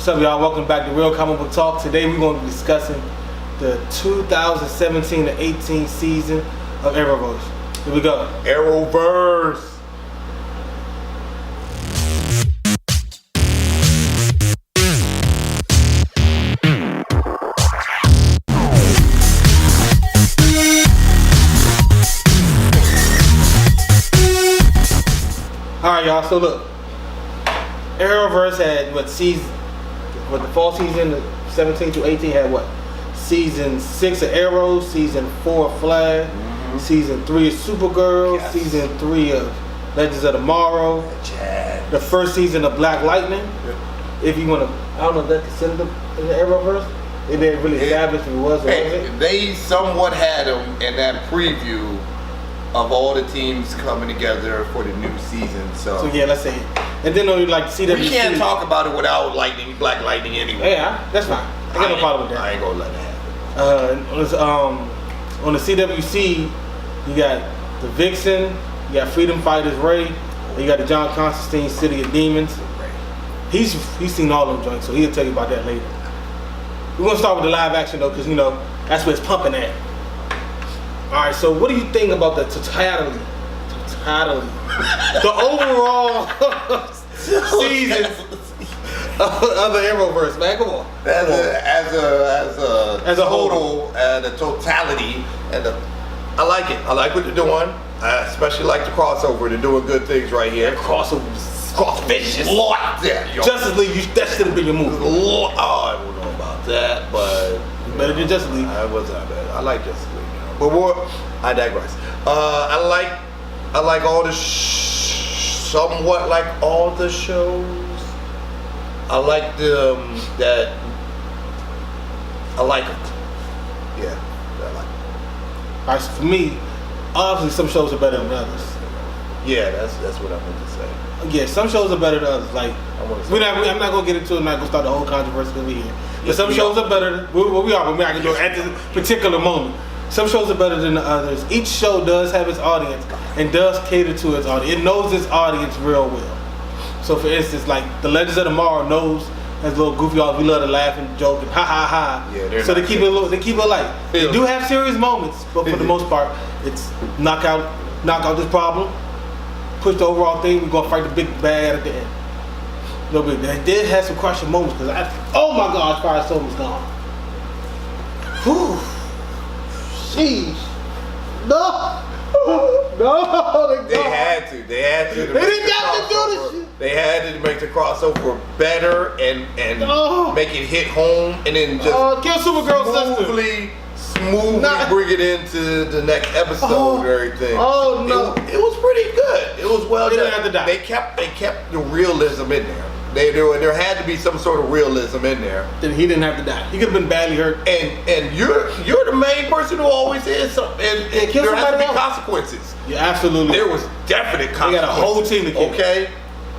What's up, y'all? Welcome back to Real Comic Book Talk. Today we're going to be discussing the 2017-18 season of Arrowverse. Here we go. Arrowverse. Alright, y'all, so look. Arrowverse had the fall season, the 17 to 18 had what? Season 6 of Arrow, season 4 of Flash, season 3 of Supergirl, Yes. season 3 of Legends of Tomorrow, the first season of Black Lightning. If you want to, I don't know if that's considered in the Arrowverse. They didn't really establish if it was or wasn't. They somewhat had them in that preview of all the teams coming together for the new season. So So yeah, let's say it. And then like CWC. we can't talk about it without Black Lightning anyway. Yeah, that's fine. I got no problem with that. I ain't gonna let that happen. On the CWC, you got the Vixen, you got Freedom Fighters Ray, and you got the John Constantine City of Demons. He's seen all them joints, so he'll tell you about that later. We're gonna start with the live action though, because that's where it's pumping at. All right, so what do you think about the totality, the overall season of the Arrowverse, man? Come on. As a whole. the totality, I like it. I like what they're doing. I especially like the crossover. They're doing good things right here. Crossover, vicious. Like that, yo. Justice League, that should have been your movie. I don't know about that, but Better than Justice League. I was not bad. I like Justice League. But I digress. I like all the somewhat like all the shows. I like I like them. Yeah, I like them. All right, so for me, obviously some shows are better than others. Yeah, that's what I meant to say. Yeah, some shows are better than others. Like I'm I'm not gonna get into it. I'm not gonna start the whole controversy over here. But Yes, some we shows are better. But we are can do it at Yes. this particular moment. Some shows are better than the others. Each show does have its audience and does cater to its audience. It knows its audience real well. So for instance, like the Legends of Tomorrow knows as little goofy all we love to laugh and joke and ha ha ha. Yeah, so they keep it light. They do have serious moments, but for the most part, it's knock out this problem, push the overall thing. We're gonna fight the big bad at the end. No big. They did have some crushing moments because oh my God, Firestorm was gone. Whew. Sheesh. No. They had to. They didn't have to do this shit. They had to make the crossover better and make it hit home, and then just kill Supergirl's sister. Smoothly bring it into the next episode and everything. Oh no, it was pretty good. It was well They done. didn't have to die. They kept the realism in there. There had to be some sort of realism in there. Then he didn't have to die. He could have been badly hurt. And you're the main person who always is something. And kill there has to somebody be else. consequences. Yeah, absolutely. There was definite consequences. They got a whole team to kill. Okay?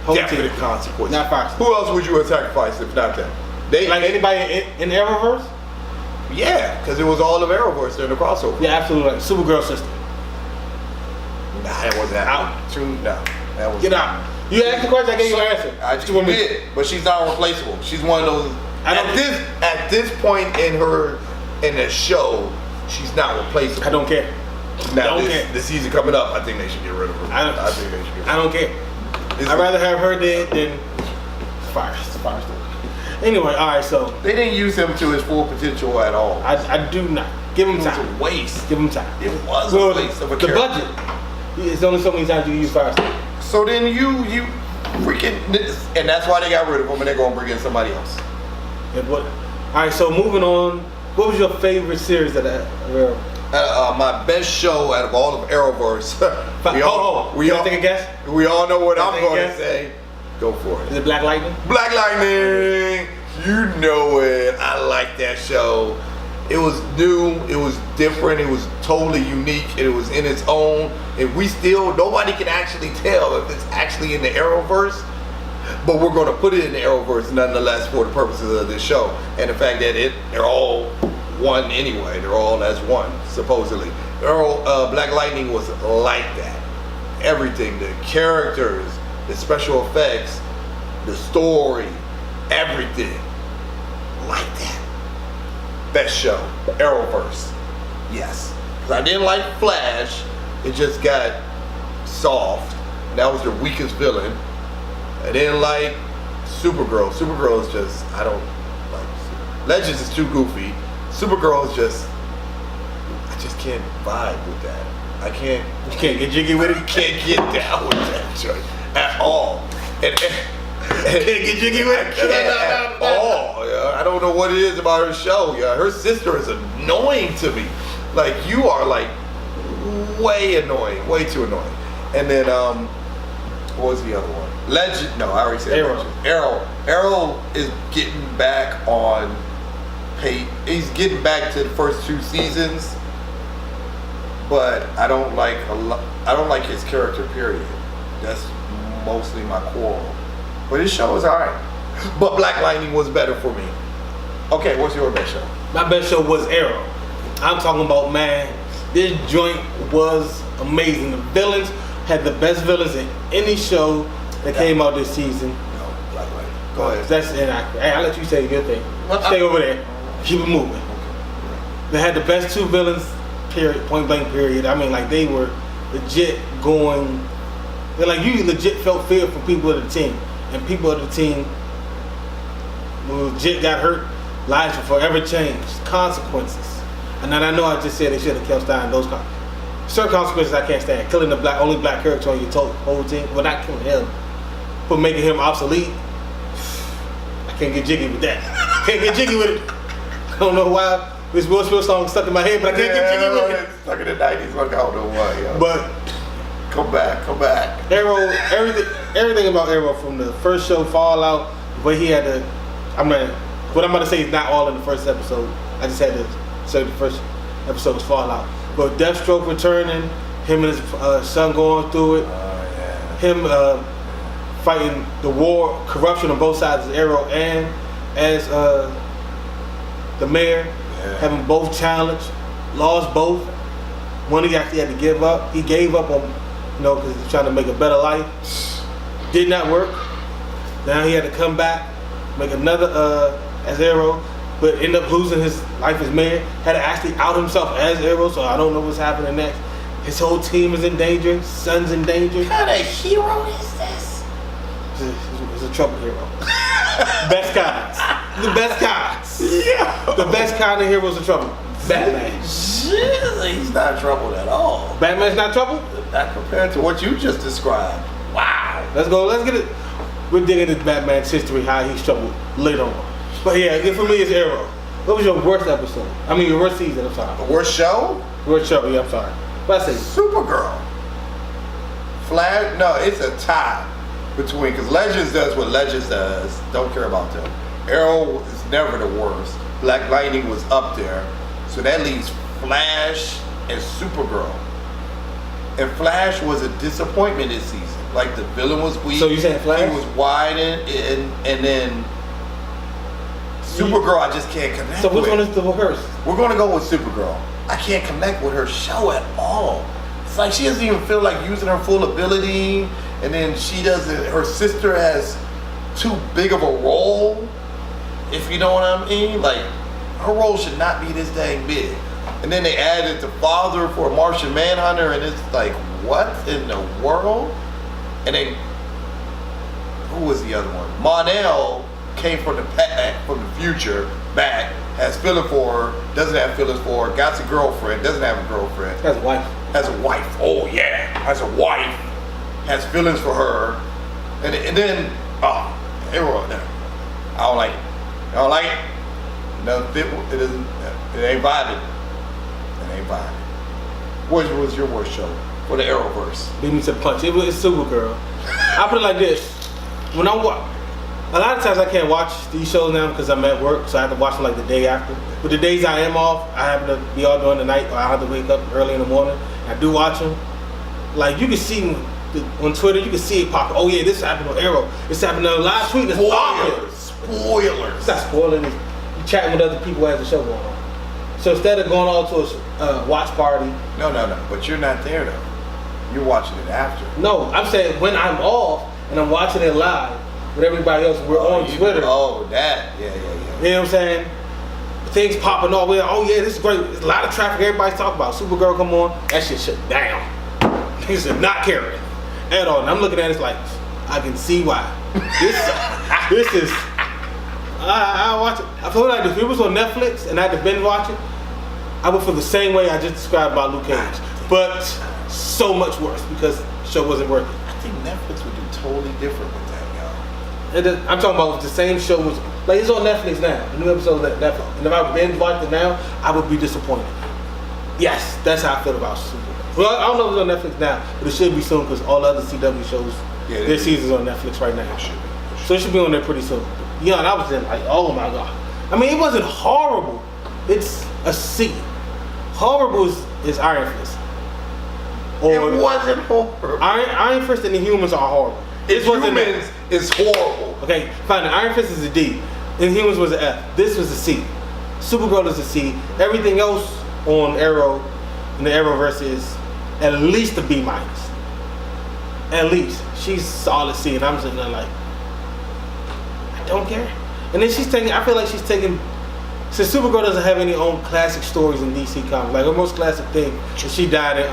Whole Definite team. consequences. Not Firestorm. Who else would you have sacrificed if not them? Like anybody in Arrowverse? Yeah, because it was all of Arrowverse during the crossover. Yeah, absolutely. Like Supergirl's sister. Nah, that wasn't Out. True, no. That was Get out. You asked the question, I gave you an answer. You did, but she's not replaceable. She's one of those. At this point in the show, she's not replaceable. I don't care. Now don't care. the season coming up, I think they should get rid of her. I think they should get rid of her. I don't care. I'd rather have her dead than Firestorm. Anyway, all right, so They didn't use him to his full potential at all. I do not. Give him It was time. a waste. Give him time. It was Well, a waste of a the character. budget. It's only so many times you can use Firestorm. So then you freaking, and that's why they got rid of him, and they're gonna bring in somebody else. All right, so moving on. What was your favorite series of that? My best show out of all of Arrowverse. We all take a guess. We all know what I'm Take a going to guess? say. Go for Is it. it Black Lightning? Black Lightning. You know it. I like that show. It was new. It was different. It was totally unique. It was in its own. And nobody can actually tell if it's actually in the Arrowverse. But we're going to put it in the Arrowverse nonetheless for the purposes of this show. And the fact that they're all one anyway. They're all as one, supposedly. Black Lightning was like that. Everything, the characters, the special effects, the story, everything. like that. Best show, Arrowverse. Yes. Because I didn't like Flash. It just got soft. That was their weakest villain. I didn't like Supergirl. Supergirl is just, I don't like. Legends is too goofy. Supergirl is just, I just can't vibe with that. I can't. You can't get jiggy with it. Can't get down with that joint at all. And Can't get jiggy with it. can't at all. Yeah. I don't know what it is about her show. Yeah, her sister is annoying to me. Like you are like way annoying, way too annoying. And then what was the other one? Legend. No, I already said Arrow. Legend. Arrow is getting back on pay. He's getting back to the first 2 seasons, but I don't like I don't like his character. Period. That's mostly my quarrel. But his show is alright. But Black Lightning was better for me. Okay, what's your best show? My best show was Arrow. I'm talking about, man, this joint was amazing. The villains had the best villains in any show that came out this season. No, Black Lightning. Go ahead. That's inaccurate. Hey, I'll let you say your thing. Well, Stay over there. Keep it moving. They had the best 2 villains, period, point blank, period. I mean, like, they were legit going. They're like, you legit felt fear for people of the team. And people of the team who legit got hurt, lives were forever changed. Consequences. And then I know I just said they should have kept Stein those certain consequences I can't stand. Killing the only black character on your whole team. Well, not killing him, but making him obsolete. I can't get jiggy with that. Can't get jiggy with it. I don't know why this Will Smith song stuck in my head, but I can't get jiggy with it. Stuck in the 90s, like I don't know why. Yo. But come back. Arrow, everything about Arrow from the first show, Fallout, the way he had to. What I'm about to say is not all in the first episode. I just had to say the first episode was Fallout. But Deathstroke returning, him and his son going through it, him fighting the war, corruption on both sides of Arrow, and as the mayor, having both challenged, lost both. One he actually had to give up. He gave up on, because he's trying to make a better life. Did not work. Now he had to come back, make another as Arrow, but ended up losing his life as mayor. Had to actually out himself as Arrow, so I don't know what's happening next. His whole team is in danger. His son's in danger. What kind of hero is this? He's a trouble hero. Best kinds. The best kinds. Yeah. The best kind of heroes in trouble. Batman. He's not troubled at all. Batman's not trouble? Not compared to what you just described. Wow. Let's go. Let's get it. We're digging into Batman's history, how he's troubled later on. But yeah, for me, it's Arrow. What was your worst episode? I mean, your worst season. I'm sorry. The worst show? Worst show. Yeah, I'm sorry. But I say Supergirl. Flash? No, it's a tie between, because Legends does what Legends does. Don't care about them. Arrow is never the worst. Black Lightning was up there. So that leaves Flash and Supergirl. And Flash was a disappointment this season. Like, the villain was weak. So you saying Flash? He was wide and then Supergirl I just can't connect with. So which one is the worst? We're going to go with Supergirl. I can't connect with her show at all. It's like she doesn't even feel like using her full ability. And then she doesn't, her sister has too big of a role, if you know what I mean. Like, her role should not be this dang big. And then they added the father for a Martian Manhunter, and it's like, what in the world? And then, who was the other one? Mon-El came from the future back, has feeling for her, doesn't have feelings for her, got a girlfriend, doesn't have a girlfriend. Has a wife. Has a wife. Oh yeah, has a wife. Has feelings for her. And then, everyone, I don't like it. I don't like it. It doesn't fit. It doesn't. It ain't vibing. It ain't vibing. What was your worst show for the Arrowverse? Beat me to the punch. It's Supergirl. I put it like this. When I watch, a lot of times I can't watch these shows now because I'm at work, so I have to watch them like the day after. But the days I am off, I happen to be out during the night, or I have to wake up early in the morning. I do watch them. Like, you can see on Twitter, you can see it pop. Oh yeah, this happened on Arrow. This happened on live tweet. It's popping. Spoilers. It's not spoiling. It's you chatting with other people as the show going on. So instead of going all to a watch party. No. But you're not there though. You're watching it after. No, I'm saying when I'm off and I'm watching it live with everybody else, we're on Twitter. Oh, that. Yeah. You know what I'm saying? Things popping all the way. Oh yeah, this is great. There's a lot of traffic. Everybody's talking about. Supergirl come on. That shit shut down. Niggas are not caring at all. And I'm looking at it like, I can see why. This is. I watch it. I feel like if it was on Netflix and I had to binge watch it, I would feel the same way I just described about Luke Cage, but so much worse because the show wasn't working. I think Netflix would do totally different with that, I'm talking about if the same show was like it's on Netflix now. The new episode of Netflix. And if I binge watched it now, I would be disappointed. Yes, that's how I feel about Supergirl. Well, I don't know if it's on Netflx now, but it should be soon because all other CW shows, their seasons on Netflix right now. So it should be on there pretty soon. Yeah, and I was then like, oh my god. I mean, it wasn't horrible. It's a C. Horrible is Iron Fist. Or It wasn't horrible. Iron Fist and the Humans are horrible. It wasn't Humans is horrible. Okay, fine. The Iron Fist is a D. Inhumans was an F. This was a C. Supergirl is a C. Everything else on Arrow, in the Arrowverse is at least a B minus. At least. She's solid C, and I'm sitting there like, I don't care. And then I feel like she's taking, since Supergirl doesn't have any own classic stories in DC Comics, like her most classic thing is she died in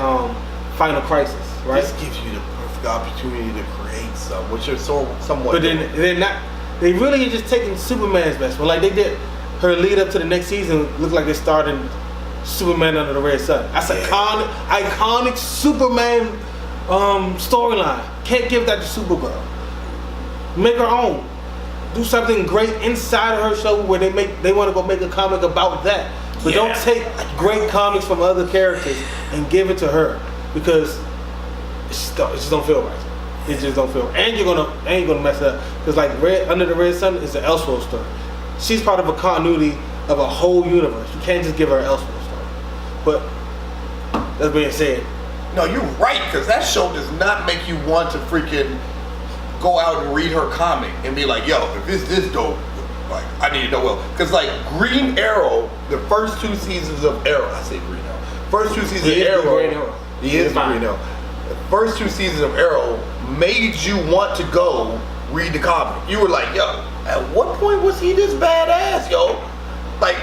Final Crisis, right? This gives you the perfect opportunity to create something, which are somewhat. But then they're not. They really are just taking Superman's best. Well, like they did her lead up to the next season, looked like they started Superman Under the Red Sun. That's iconic Superman storyline. Can't give that to Supergirl. Make her own. Do something great inside of her show where they want to go make a comic about that. But don't take great comics from other characters and give it to her because it just don't feel right. It just don't feel right. And you're gonna mess it up because like Under the Red Sun is an Elseworld story. She's part of a continuity of a whole universe. You can't just give her an Elseworld story. But that being said, no, you're right because that show does not make you want to freaking go out and read her comic and be like, yo, if it's this dope, like I need to know well. Because like Green Arrow, the first 2 seasons of Arrow, I say Green Arrow. First 2 seasons of Arrow. He is Green Arrow. The first 2 seasons of Arrow made you want to go read the comic. You were like, yo, at what point was he this badass, yo? Like,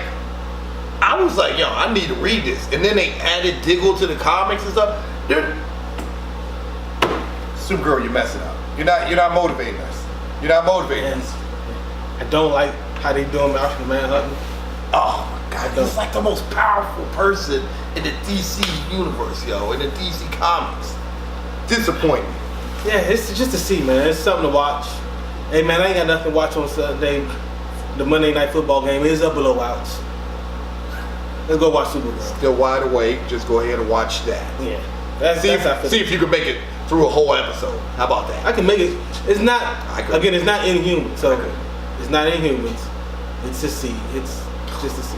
I was like, yo, I need to read this. And then they added Diggle to the comics and stuff. Dude, Supergirl, you're messing up. You're not motivating us. You're not motivating us. I don't like how they doing Martian Manhunter. Oh my god, he's like the most powerful person in the DC universe, yo, in the DC comics. Disappointing. Yeah, it's just a C, man. It's something to watch. Hey, man, I ain't got nothing to watch on Sunday. The Monday Night Football game is up below outs. Let's go watch Supergirl. Still wide awake. Just go ahead and watch that. Yeah. See if you can make it through a whole episode. How about that? I can make it. It's not. Again, it's not Inhuman. So it's not Inhumans. It's a C. It's just a C.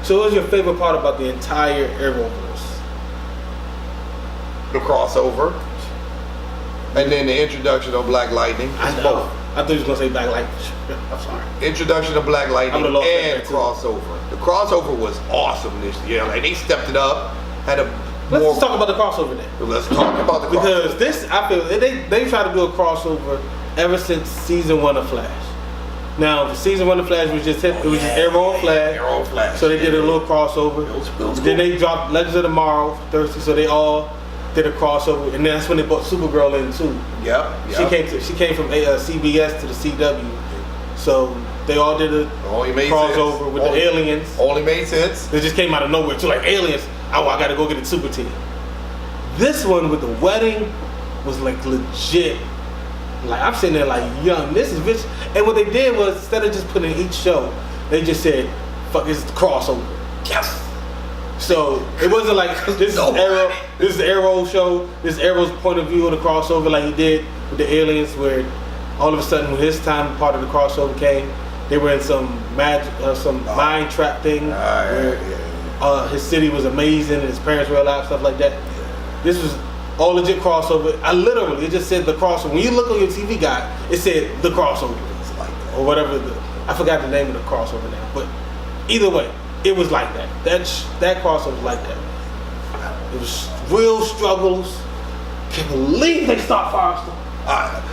So, what was your favorite part about the entire Arrowverse? The crossover, and then the introduction of Black Lightning. I know. I thought you was gonna say Black Lightning. I'm sorry. Introduction of Black Lightning and crossover. The crossover was awesome this year. Like they stepped it up. Let's talk about the crossover then. Let's talk about the crossover. Because this, I feel they tried to do a crossover ever since season 1 of Flash. Now, the season 1 of Flash was just Arrow and Flash. Arrow and Flash. So they did a little crossover. Then they dropped Legends of Tomorrow Thursday, so they all did a crossover, and that's when they brought Supergirl in too. Yep. She came from CBS to the CW, so they all did a crossover with the aliens. Only made sense. They just came out of nowhere too, like aliens. Oh, I gotta go get a super team. This one with the wedding was like legit. Like I'm sitting there like, young, this is rich. And what they did was instead of just putting each show, they just said, "Fuck, it's the crossover." Yes. So it wasn't like this is Arrow. This is the Arrow show. This is Arrow's point of view of the crossover, like he did with the aliens, where all of a sudden, when his time part of the crossover came, they were in some mind trap thing where his city was amazing and his parents were alive, stuff like that. This was all legit crossover. It just said the crossover. When you look on your TV guide, it said the crossover, or whatever. I forgot the name of the crossover now, but either way. It was like that. That crossover was like that. It was real struggles. Can't believe they stopped Firestorm.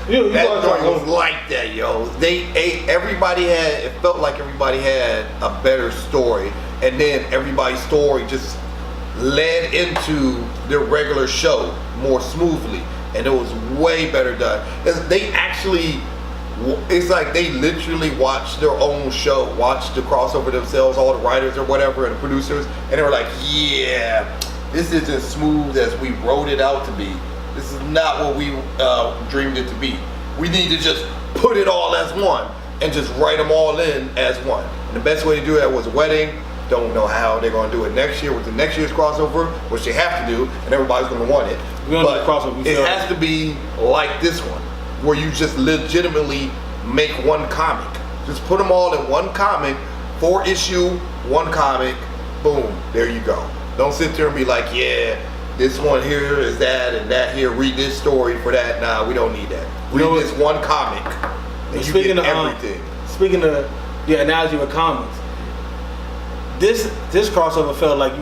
You that gotta joint try was it. like that, yo. It felt like everybody had a better story, and then everybody's story just led into their regular show more smoothly, and it was way better done. It's like they literally watched their own show, watched the crossover themselves, all the writers or whatever, and the producers, and they were like, yeah, this isn't as smooth as we wrote it out to be. This is not what we dreamed it to be. We need to just put it all as one and just write them all in as one. And the best way to do that was a wedding. Don't know how they're going to do it next year with the next year's crossover, which they have to do, and everybody's going to want it. We don't need crossover. It has to be like this one, where you just legitimately make one comic. Just put them all in one comic, 4-issue, one comic, boom, there you go. Don't sit there and be like, yeah, this one here is that and that here, read this story for that. Nah, we don't need that. Read this one comic and you get everything. Speaking of the analogy with comics, this crossover felt like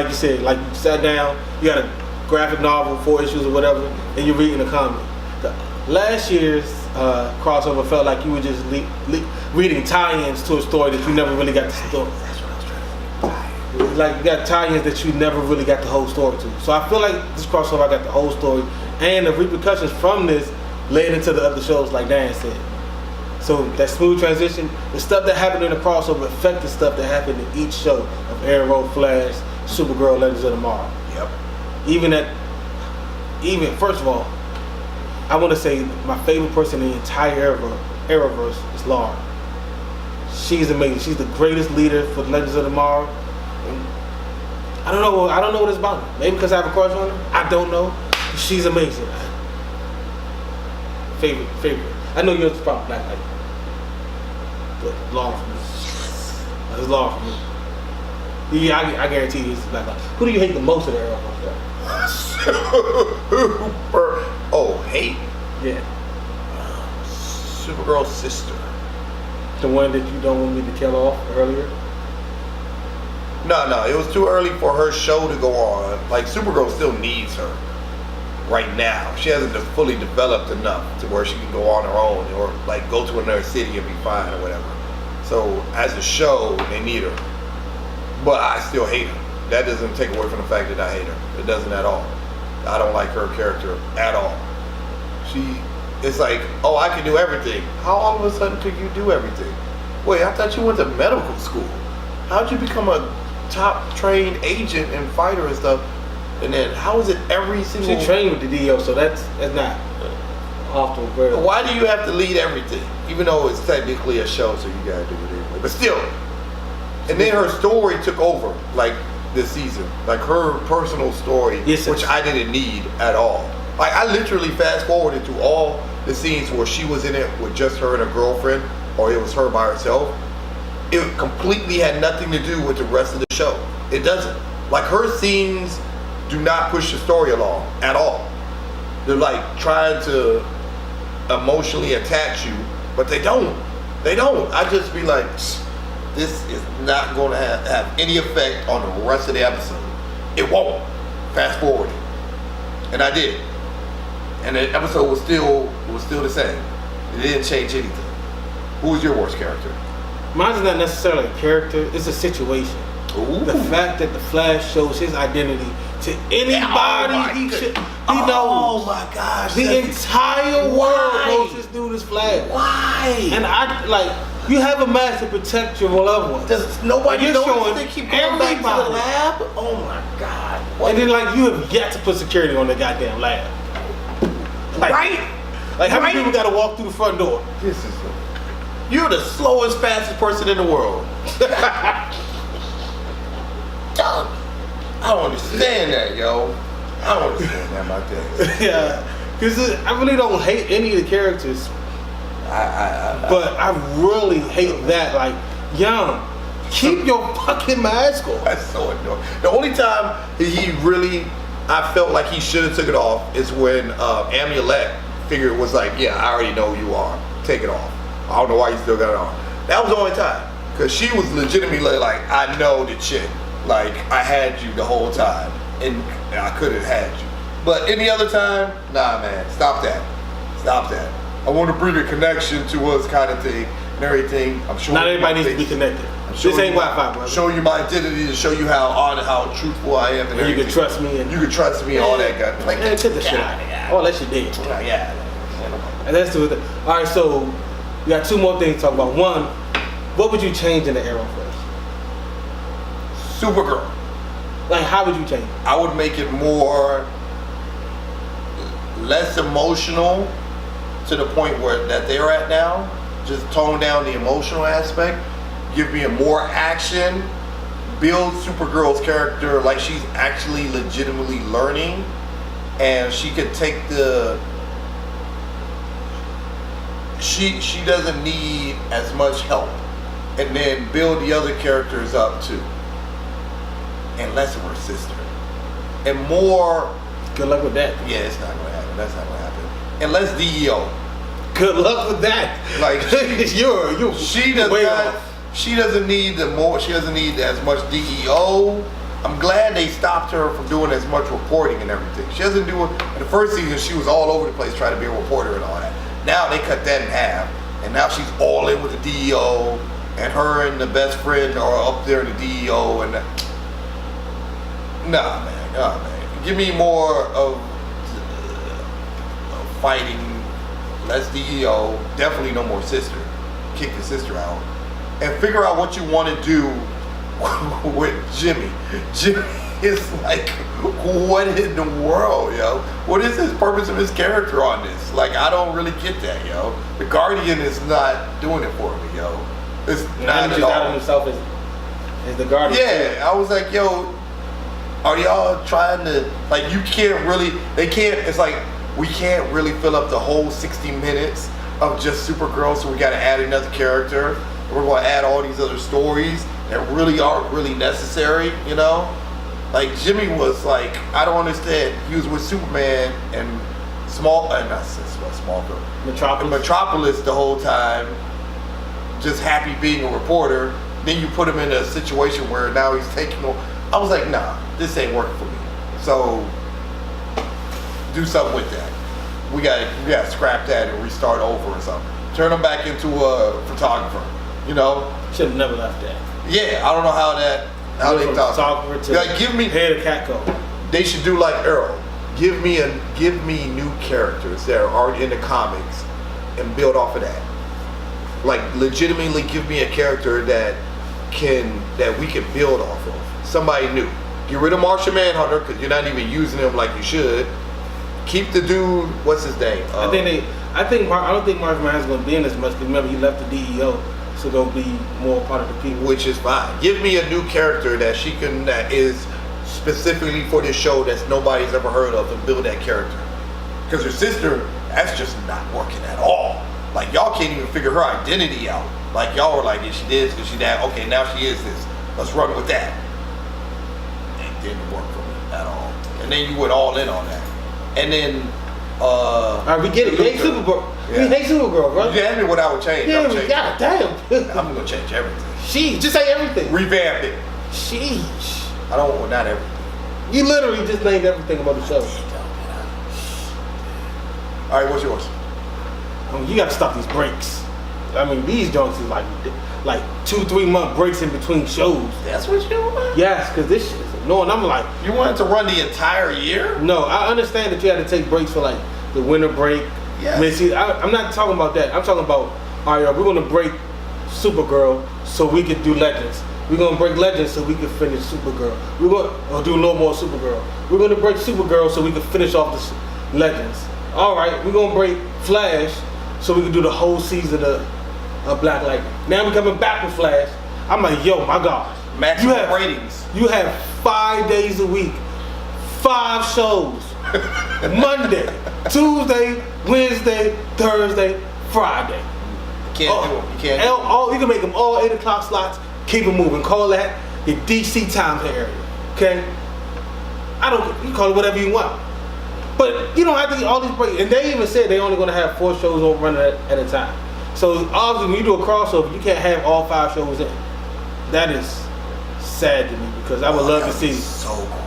you said, like you sat down, you got a graphic novel, 4 issues or whatever, and you're reading a comic. Last year's crossover felt like you were just reading tie-ins to a story that you never really got the story. That's what I was trying to say. Like you got tie-ins that you never really got the whole story to. So I feel like this crossover, I got the whole story, and the repercussions from this led into the other shows, like Dan said. So that smooth transition, the stuff that happened in the crossover affected stuff that happened in each show of Arrow, Flash, Supergirl, Legends of Tomorrow. Yep. Even first of all, I want to say my favorite person in the entire Arrowverse is Laura. She's amazing. She's the greatest leader for Legends of Tomorrow. And I don't know what it's about. Maybe because I have a crush on her. I don't know. She's amazing. Favorite. I know yours is probably Black Light. But Laura for me. That's Laura for me. Yeah, I guarantee you it's Black Light. Who do you hate the most of the Arrowverse? Super. Oh, hate. Yeah. Supergirl's sister. The one that you don't want me to kill off earlier? No, it was too early for her show to go on. Like, Supergirl still needs her right now. She hasn't fully developed enough to where she can go on her own or like go to another city and be fine or whatever. So as a show, they need her. But I still hate her. That doesn't take away from the fact that I hate her. It doesn't at all. I don't like her character at all. It's like, oh, I can do everything. How all of a sudden could you do everything? Wait, I thought you went to medical school. How'd you become a top trained agent and fighter and stuff? And then how is it every single... She trained with the DO, so that's not often very... Why do you have to lead everything? Even though it's technically a show, so you gotta do it anyway. But still. And then her story took over, like, this season. Like, her personal story, yes, which I didn't need at all. Like, I literally fast forwarded to all the scenes where she was in it with just her and her girlfriend, or it was her by herself. It completely had nothing to do with the rest of the show. It doesn't. Like, her scenes do not push the story along at all. They're like trying to emotionally attach you, but they don't. They don't. I just be like, this is not going to have any effect on the rest of the episode. It won't. Fast forward. And I did. And the episode was still the same. It didn't change anything. Who was your worst character? Mine's not necessarily a character, it's a situation. Ooh. The fact that the Flash shows his identity to anybody he knows. Oh my gosh. The entire world knows this dude is Flash. Why? And I like, you have a mask to protect your loved ones. Does nobody You're notice showing they keep going back to the everybody. lab? Oh my God. What? And then like you have yet to put security on the goddamn lab. Like, right? Like how many Right? people gotta walk through the front door? This is you're the slowest, fastest person in the world. I don't understand that, yo. I don't understand that about that. Yeah, because I really don't hate any of the characters, but I really hate that. Like, young, keep your fucking mask on. That's so annoying. The only time he really, I felt like he should have took it off is when Amulet figured was like, yeah, I already know who you are. Take it off. I don't know why you still got it on. That was the only time. Because she was legitimately like, I know the chick. Like, I had you the whole time. And I could have had you. But any other time, nah, man. Stop that. Stop that. I want to bring a connection to us, kind of thing, and everything. I'm sure. Not everybody needs to be connected. This ain't Wi-Fi, brother. Show you my identity to show you how truthful I am, and you can trust me. And you can trust me, all that guy. Like, man, cut the shit out. Oh, that shit dead. Yeah. And that's the. All right, so we got two more things to talk about. One, what would you change in the Arrowverse? Supergirl. Like, how would you change it? I would make it less emotional to the point where that they're at now. Just tone down the emotional aspect. Give me a more action. Build Supergirl's character like she's actually legitimately learning, and she could take the. She doesn't need as much help, and then build the other characters up too, and less of her sister, and more. Good luck with that. Yeah, it's not gonna happen. That's not gonna happen. And less DEO. Good luck with that. Like she doesn't need She doesn't need as much DEO. I'm glad they stopped her from doing as much reporting and everything. She doesn't do it. In the first season, she was all over the place trying to be a reporter and all that. Now they cut that in half, and now she's all in with the DEO, and her and the best friend are up there in the DEO. And nah, man. Give me more of fighting, less DEO. Definitely no more sister. Kick the sister out, and figure out what you want to do with Jimmy. Jimmy is like, what in the world, yo? What is his purpose of his character on this? Like, I don't really get that, yo. The Guardian is not doing it for me, yo. It's not at all. Out of himself as the Guardian. Yeah, I was like, yo, are y'all trying to, like, you can't really, it's like, we can't really fill up the whole 60 minutes of just Supergirl, so we gotta add another character. We're gonna add all these other stories that really aren't really necessary, you know? Like, Jimmy was like, I don't understand. He was with Superman and Metropolis the whole time, just happy being a reporter. Then you put him in a situation where now he's taking over. I was like, nah, this ain't working for me. So, do something with that. We gotta scrap that and restart over or something. Turn him back into a photographer, you know? Should have never left that. Yeah, I don't know how they thought. Photographer to like, give me head of Catco. They should do like Arrow. Give me new characters that are already in the comics and build off of that. Like, legitimately give me a character that we can build off of. Somebody new. Get rid of Martian Manhunter because you're not even using him like you should. Keep the dude. What's his name? I don't think Martian Manhunter's going to be in as much because remember he left the DEO, so they'll be more part of the people. Which is fine. Give me a new character that is specifically for this show that nobody's ever heard of, and build that character. Because her sister, that's just not working at all. Like, y'all can't even figure her identity out. Like, y'all were like, is she this? Is she that? Okay, now she is this. Let's run with that. It didn't work for me at all. And then you went all in on that. And then, all right, we get it. We hate Supergirl. Yeah. We hate Supergirl, bro. You asked me what I would change. Yeah, God damn. I'm gonna change everything. Just say everything. Revamp it. Sheesh. I don't want not everything. You literally just named everything about the show. All right, what's yours? I mean, you got to stop these breaks. I mean, these jokes is like 2-3 month breaks in between shows. That's what you want? Yes, because this shit is annoying. I'm like, you wanted to run the entire year? No, I understand that you had to take breaks for like the winter break. Yeah. I'm not talking about that. I'm talking about, all right, we're gonna break Supergirl so we can do Legends. We're gonna break Legends so we can finish Supergirl. We're gonna do a little more Supergirl. We're gonna break Supergirl so we can finish off the Legends. All right, we're gonna break Flash so we can do the whole season of Black Lightning. Now we're coming back with Flash. I'm like, yo, my gosh. Maximum ratings. You have 5 days a week, 5 shows. Monday, Tuesday, Wednesday, Thursday, Friday. You can't do them. You can't. You can make them all 8 o'clock slots. Keep it moving. Call that your DC time area. Okay? You call it whatever you want. But you don't have to get all these breaks. And they even said they're only going to have 4 shows on running at a time. So obviously when you do a crossover, you can't have all 5 shows in. That is sad to me because I would love to see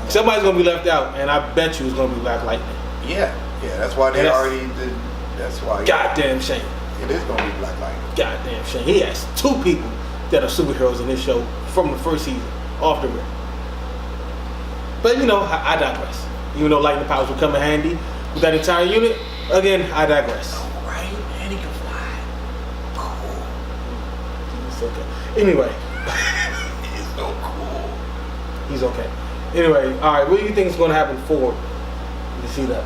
somebody's going to be left out, and I bet you it's going to be Black Lightning. Yeah, that's why they already did. That's why. Goddamn shame. It is gonna be Black Lightning. Goddamn shame. He has 2 people that are superheroes in this show from the first season, off the rip. But you know, I digress. Even though lightning powers will come in handy with that entire unit, again, I digress. Oh, right, and he can fly. Cool. It's okay. Anyway, He's so cool. he's okay. Anyway, all right. What do you think is going to happen forward? You see that?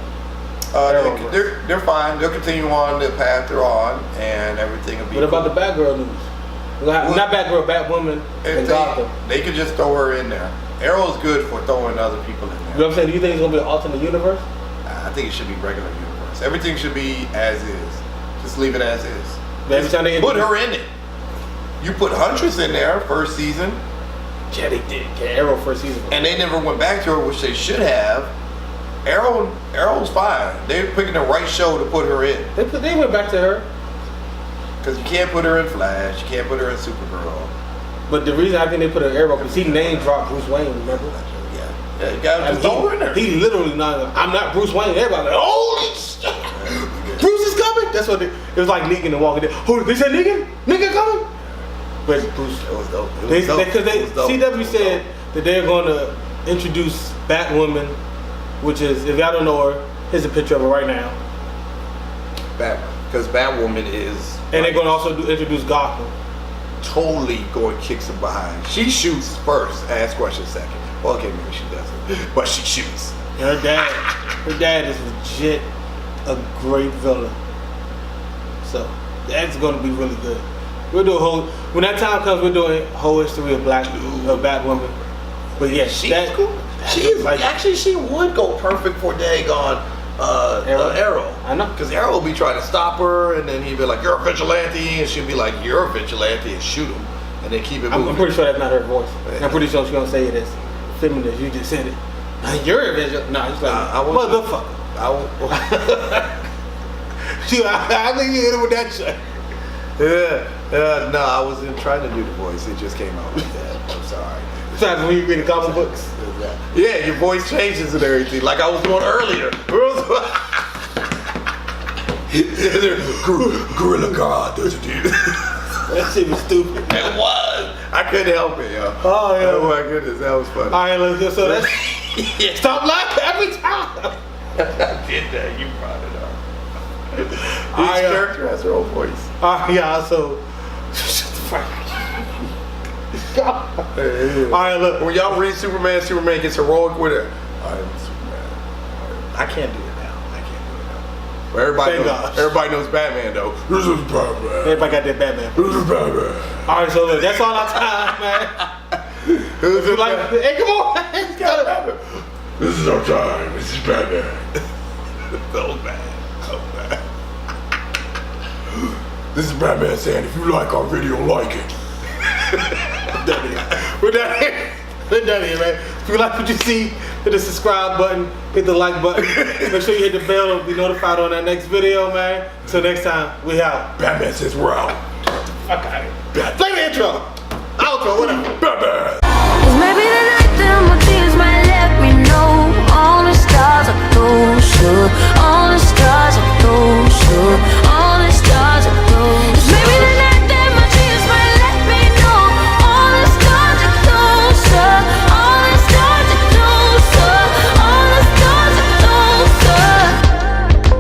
They're fine. They'll continue on the path they're on, and everything will be. What about the Batgirl news? Not Batgirl, Batwoman, and Gotham. They could just throw her in there. Arrow's good for throwing other people in You know there. what I'm saying? Do you think it's going to be an alternate universe? I think it should be regular universe. Everything should be as is. Just leave it as is. But every time they Put her in it. You put Huntress in there first season, Yeah, they did. Yeah, Arrow first season. and they never went back to her, which they should have. Arrow's fine. They're picking the right show to put her in. They went back to her. Because you can't put her in Flash, you can't put her in Supergirl. But the reason I think they put her in Arrow because he name dropped Bruce Wayne, remember? Yeah, you gotta just throw her in there. He literally not. I'm not Bruce Wayne. Everybody like, holy shit, Bruce is coming. That's what it was like. Negan and Walking Dead. Who they said Negan? Negan coming? But Bruce. It was dope. Because CW said that they're going to introduce Batwoman, which is, if y'all don't know her, here's a picture of her right now. Because Batwoman is. And they're going to also introduce Gotham. Totally going to kick some behind. She shoots first, asks questions second. Well, okay, maybe she doesn't, but she shoots. Her dad is legit a great villain. So that's going to be really good. We'll do a whole. When that time comes, we're doing a whole history of Batwoman. But yeah, She's cool. She is like, actually she would go perfect for daggone Arrow. I know. Because Arrow will be trying to stop her, and then he'd be like, "You're a vigilante," and she'll be like, "You're a vigilante," and shoot him, and then keep it moving. I'm pretty sure that's not her voice. I'm pretty sure she's gonna say it as feminine. You just said it. You're a vigilante. No, it's like motherfucker. I won't. Shoot, I think you hit it with that shit. No, I wasn't trying to do the voice. It just came out like that. I'm sorry. Besides, when you read the comic books. Yeah, your voice changes and everything, like I was doing earlier. Gorilla God doesn't do That shit was stupid. It was. I couldn't help it, yo. Oh, yeah. Oh my goodness, that was funny. All right, let's go. So that's stop laughing every time. I did that. You brought it up. Each I, character has their own voice. Yeah. So shut the fuck. All right, look. When y'all read Superman, Superman gets heroic with it. I am Superman. I can't do it now. I can't do it now. But everybody knows Batman though. This is Batman. Everybody got that Batman. This is Batman. All right, so look, that's all our time, man. If you like, hey, come on. This is our time. This is Batman. So bad. So bad. This is Batman saying, if you like our video, like it. We're done here. We're done here, man. If you like what you see, hit the subscribe button, hit the like button. Make sure you hit the bell to be notified on that next video, man. Till next time, we out. Batman says we're out. Fuck out of here. Play the intro. Outro, whatever. Batman. 'Cause maybe the night that my tears might let me know all the stars are closer, all the stars are closer.